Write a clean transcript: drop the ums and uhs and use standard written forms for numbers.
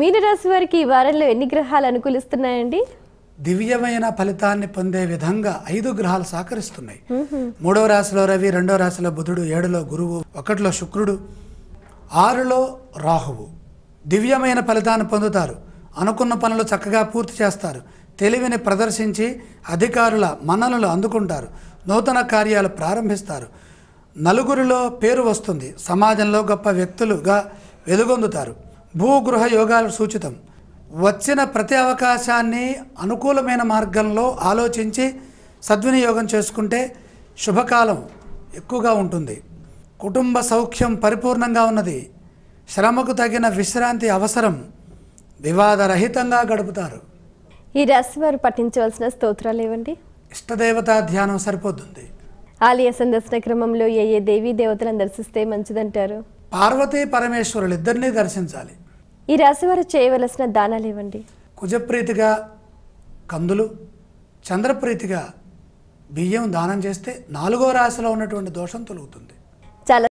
మీనరాశి వారికి ఈ వారంలో ఎన్ని గ్రహాలు అనుకూలిస్తున్నాయండి? దివ్యమైన ఫలితాన్ని పొందే విధంగా 5 గ్రహాలు సహకరిస్తున్నాయి. 3వ రాశిలో రవి, 2వ రాశిలో బుధుడు, 7లో గురువు, 1లో శుక్రుడు, 6లో రాహువు. దివ్యమైన ఫలితాన్ని పొందుతారు. అనుకున్న పనులు చక్కగా పూర్తి చేస్తారు. తెలివిని ప్రదర్శించి అధికారుల మన్ననలు అందుకుంటారు. నూతన కార్యాలు ప్రారంభిస్తారు. నలుగురిలో పేరు వస్తుంది. సమాజంలో గొప్ప వ్యక్తులుగా వెలుగొందుతారు. భూగృహ యోగాలు సూచితం. వచ్చిన ప్రతి అవకాశాన్ని అనుకూలమైన మార్గంలో ఆలోచించి సద్వినియోగం చేసుకుంటే శుభకాలం ఎక్కువగా ఉంటుంది. కుటుంబ సౌఖ్యం పరిపూర్ణంగా ఉన్నది. శ్రమకు తగిన విశ్రాంతి అవసరం. వివాదరహితంగా గడుపుతారు. ఈ రాశి వారు పఠించవలసిన స్తోత్రాలు ఏవండి? ఇష్టదేవతా ధ్యానం సరిపోతుంది. ఆలయ సందర్శన క్రమంలో ఏ దేవీ దేవతలను దర్శిస్తే మంచిదంటారు? పార్వతీ పరమేశ్వరులు ఇద్దరినీ దర్శించాలి. ఈ రాశి వారు చేయవలసిన దానాలు ఏవండి? కుజప్రీతిగా కందులు, చంద్రప్రీతిగా బియ్యం దానం చేస్తే 4వ రాశిలో ఉన్నటువంటి దోషం తొలుగుతుంది. చాలా